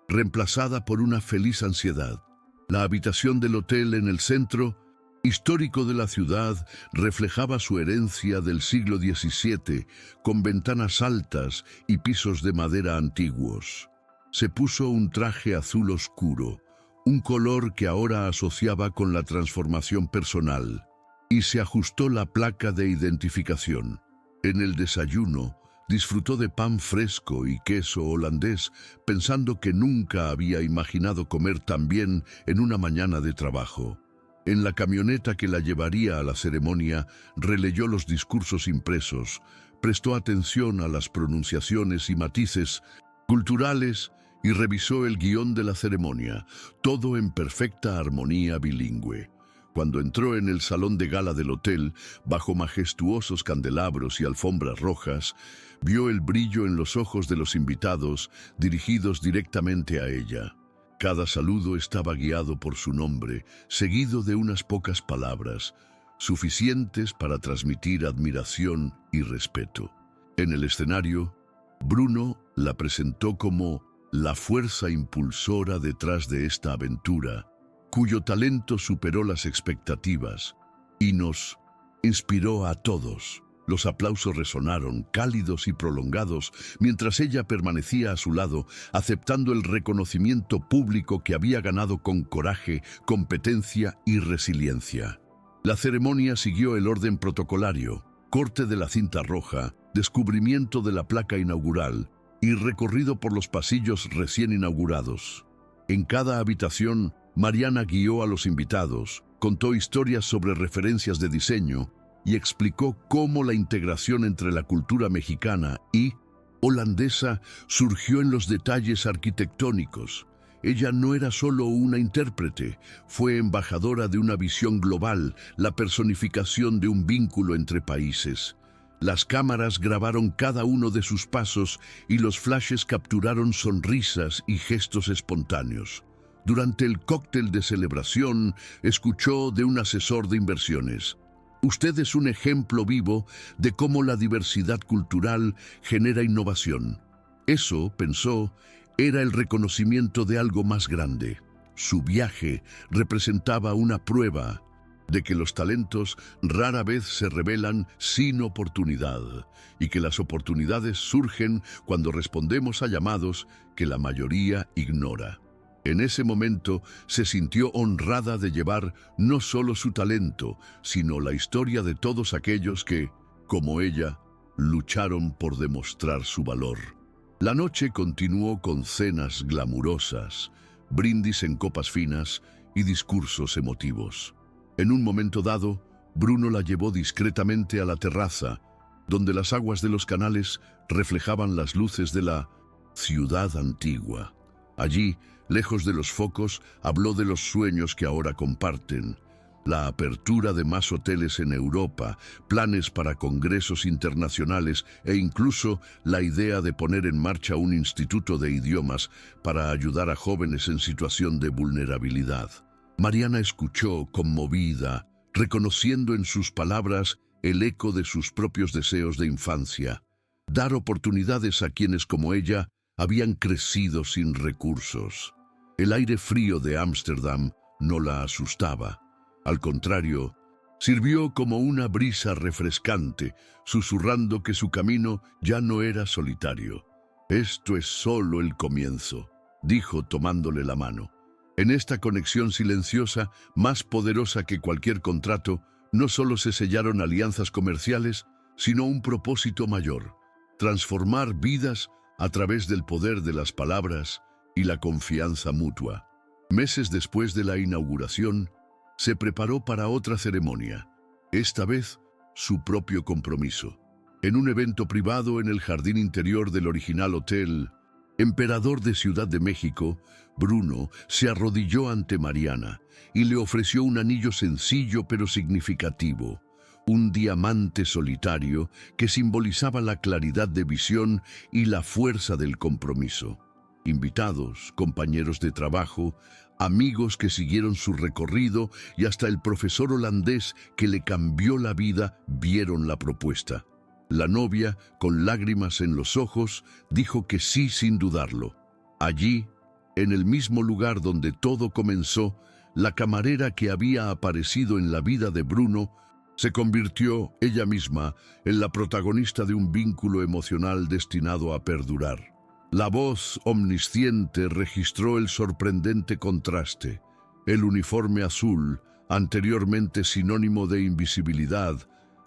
reemplazada por una feliz ansiedad. La habitación del hotel en el centro histórico de la ciudad reflejaba su herencia del siglo XVII, con ventanas altas y pisos de madera antiguos. Se puso un traje azul oscuro, un color que ahora asociaba con la transformación personal, y se ajustó la placa de identificación. En el desayuno, disfrutó de pan fresco y queso holandés, pensando que nunca había imaginado comer tan bien en una mañana de trabajo. En la camioneta que la llevaría a la ceremonia, releyó los discursos impresos, prestó atención a las pronunciaciones y matices culturales y revisó el guión de la ceremonia, todo en perfecta armonía bilingüe. Cuando entró en el salón de gala del hotel, bajo majestuosos candelabros y alfombras rojas, vio el brillo en los ojos de los invitados dirigidos directamente a ella. Cada saludo estaba guiado por su nombre, seguido de unas pocas palabras, suficientes para transmitir admiración y respeto. En el escenario, Bruno la presentó como la fuerza impulsora detrás de esta aventura, cuyo talento superó las expectativas y nos inspiró a todos. Los aplausos resonaron, cálidos y prolongados, mientras ella permanecía a su lado, aceptando el reconocimiento público que había ganado con coraje, competencia y resiliencia. La ceremonia siguió el orden protocolario: corte de la cinta roja, descubrimiento de la placa inaugural y recorrido por los pasillos recién inaugurados. En cada habitación, Mariana guió a los invitados, contó historias sobre referencias de diseño y explicó cómo la integración entre la cultura mexicana y holandesa surgió en los detalles arquitectónicos. Ella no era solo una intérprete, fue embajadora de una visión global, la personificación de un vínculo entre países. Las cámaras grabaron cada uno de sus pasos y los flashes capturaron sonrisas y gestos espontáneos. Durante el cóctel de celebración, escuchó de un asesor de inversiones: "Usted es un ejemplo vivo de cómo la diversidad cultural genera innovación". Eso, pensó, era el reconocimiento de algo más grande. Su viaje representaba una prueba de que los talentos rara vez se revelan sin oportunidad y que las oportunidades surgen cuando respondemos a llamados que la mayoría ignora. En ese momento se sintió honrada de llevar no solo su talento, sino la historia de todos aquellos que, como ella, lucharon por demostrar su valor. La noche continuó con cenas glamurosas, brindis en copas finas y discursos emotivos. En un momento dado, Bruno la llevó discretamente a la terraza, donde las aguas de los canales reflejaban las luces de la ciudad antigua. Allí, lejos de los focos, habló de los sueños que ahora comparten: la apertura de más hoteles en Europa, planes para congresos internacionales e incluso la idea de poner en marcha un instituto de idiomas para ayudar a jóvenes en situación de vulnerabilidad. Mariana escuchó conmovida, reconociendo en sus palabras el eco de sus propios deseos de infancia: dar oportunidades a quienes, como ella, habían crecido sin recursos. El aire frío de Ámsterdam no la asustaba. Al contrario, sirvió como una brisa refrescante, susurrando que su camino ya no era solitario. «Esto es solo el comienzo», dijo tomándole la mano. En esta conexión silenciosa, más poderosa que cualquier contrato, no solo se sellaron alianzas comerciales, sino un propósito mayor: transformar vidas a través del poder de las palabras y la confianza mutua. Meses después de la inauguración, se preparó para otra ceremonia, esta vez su propio compromiso. En un evento privado en el jardín interior del original Hotel Emperador de Ciudad de México, Bruno se arrodilló ante Mariana y le ofreció un anillo sencillo pero significativo: un diamante solitario que simbolizaba la claridad de visión y la fuerza del compromiso. Invitados, compañeros de trabajo, amigos que siguieron su recorrido y hasta el profesor holandés que le cambió la vida vieron la propuesta. La novia, con lágrimas en los ojos, dijo que sí sin dudarlo. Allí, en el mismo lugar donde todo comenzó, la camarera que había aparecido en la vida de Bruno se convirtió ella misma en la protagonista de un vínculo emocional destinado a perdurar. La voz omnisciente registró el sorprendente contraste. El uniforme azul, anteriormente sinónimo de invisibilidad,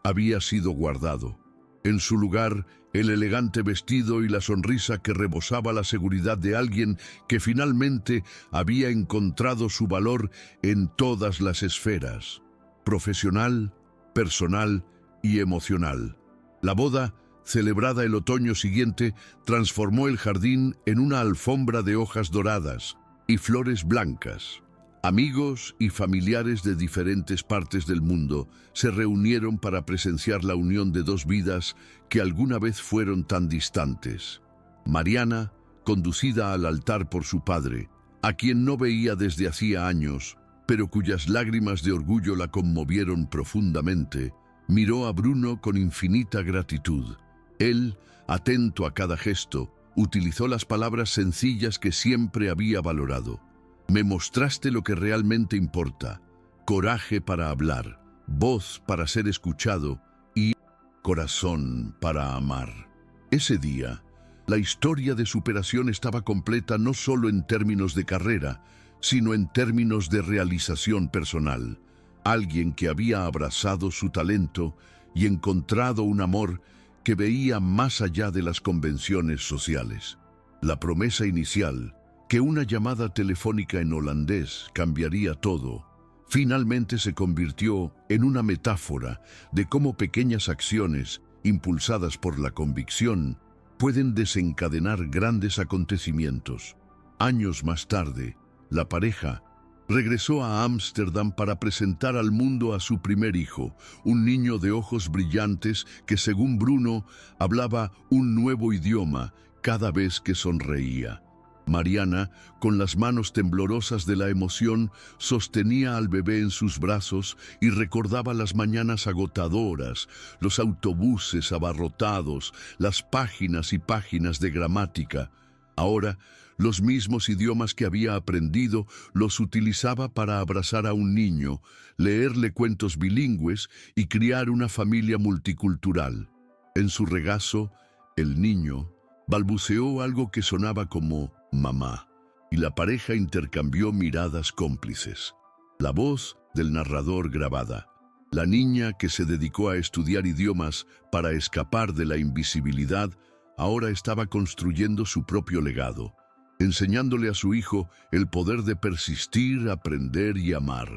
había sido guardado. En su lugar, el elegante vestido y la sonrisa que rebosaba la seguridad de alguien que finalmente había encontrado su valor en todas las esferas: profesional, personal y emocional. La boda, celebrada el otoño siguiente, transformó el jardín en una alfombra de hojas doradas y flores blancas. Amigos y familiares de diferentes partes del mundo se reunieron para presenciar la unión de dos vidas que alguna vez fueron tan distantes. Mariana, conducida al altar por su padre, a quien no veía desde hacía años, pero cuyas lágrimas de orgullo la conmovieron profundamente, miró a Bruno con infinita gratitud. Él, atento a cada gesto, utilizó las palabras sencillas que siempre había valorado: «Me mostraste lo que realmente importa: coraje para hablar, voz para ser escuchado y corazón para amar. Ese día, la historia de superación estaba completa no solo en términos de carrera, sino en términos de realización personal. Alguien que había abrazado su talento y encontrado un amor que veía más allá de las convenciones sociales. La promesa inicial, que una llamada telefónica en holandés cambiaría todo, finalmente se convirtió en una metáfora de cómo pequeñas acciones, impulsadas por la convicción, pueden desencadenar grandes acontecimientos. Años más tarde, la pareja regresó a Ámsterdam para presentar al mundo a su primer hijo, un niño de ojos brillantes que, según Bruno, hablaba un nuevo idioma cada vez que sonreía. Mariana, con las manos temblorosas de la emoción, sostenía al bebé en sus brazos y recordaba las mañanas agotadoras, los autobuses abarrotados, las páginas y páginas de gramática. Ahora, los mismos idiomas que había aprendido los utilizaba para abrazar a un niño, leerle cuentos bilingües y criar una familia multicultural. En su regazo, el niño balbuceó algo que sonaba como «mamá», y la pareja intercambió miradas cómplices. La voz del narrador grabada. La niña que se dedicó a estudiar idiomas para escapar de la invisibilidad, ahora estaba construyendo su propio legado, enseñándole a su hijo el poder de persistir, aprender y amar.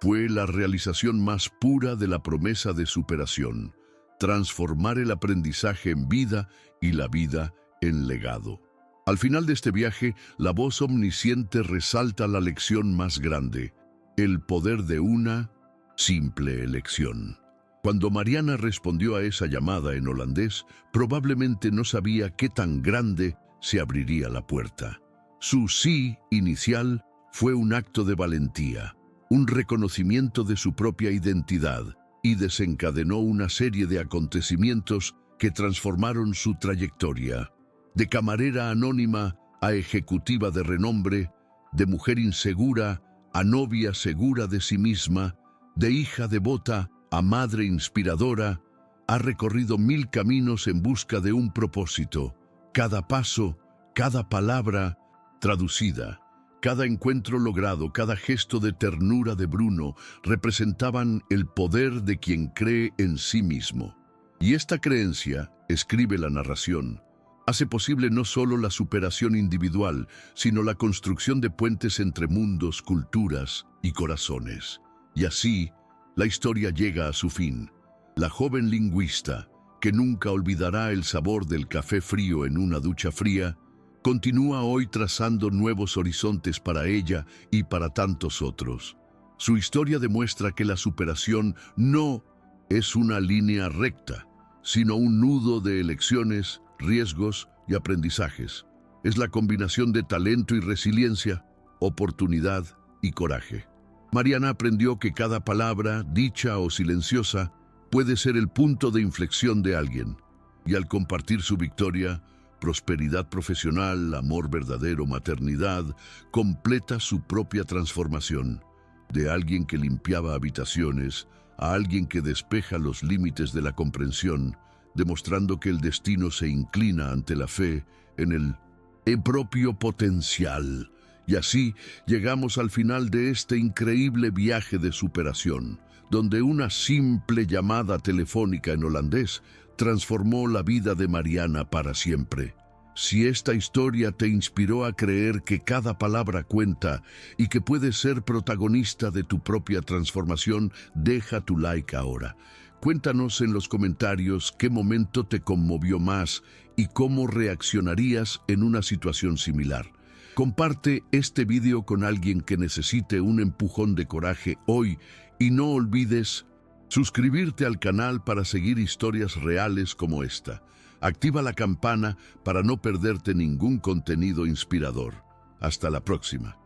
Fue la realización más pura de la promesa de superación, transformar el aprendizaje en vida y la vida en legado. Al final de este viaje, la voz omnisciente resalta la lección más grande, el poder de una simple elección. Cuando Mariana respondió a esa llamada en holandés, probablemente no sabía qué tan grande se abriría la puerta. Su sí inicial fue un acto de valentía, un reconocimiento de su propia identidad, y desencadenó una serie de acontecimientos que transformaron su trayectoria. De camarera anónima a ejecutiva de renombre, de mujer insegura a novia segura de sí misma, de hija devota a madre inspiradora, ha recorrido 1000 caminos en busca de un propósito. Cada paso, cada palabra traducida, cada encuentro logrado, cada gesto de ternura de Bruno representaban el poder de quien cree en sí mismo. Y esta creencia, escribe la narración, hace posible no solo la superación individual, sino la construcción de puentes entre mundos, culturas y corazones. Y así, la historia llega a su fin. La joven lingüista, que nunca olvidará el sabor del café frío en una ducha fría, continúa hoy trazando nuevos horizontes para ella y para tantos otros. Su historia demuestra que la superación no es una línea recta, sino un nudo de elecciones, riesgos y aprendizajes. Es la combinación de talento y resiliencia, oportunidad y coraje. Mariana aprendió que cada palabra, dicha o silenciosa, puede ser el punto de inflexión de alguien. Y al compartir su victoria, prosperidad profesional, amor verdadero, maternidad, completa su propia transformación. De alguien que limpiaba habitaciones a alguien que despeja los límites de la comprensión, demostrando que el destino se inclina ante la fe en el propio potencial. Y así llegamos al final de este increíble viaje de superación, donde una simple llamada telefónica en holandés transformó la vida de Mariana para siempre. Si esta historia te inspiró a creer que cada palabra cuenta y que puedes ser protagonista de tu propia transformación, deja tu like ahora. Cuéntanos en los comentarios qué momento te conmovió más y cómo reaccionarías en una situación similar. Comparte este video con alguien que necesite un empujón de coraje hoy y no olvides suscribirte al canal para seguir historias reales como esta. Activa la campana para no perderte ningún contenido inspirador. Hasta la próxima.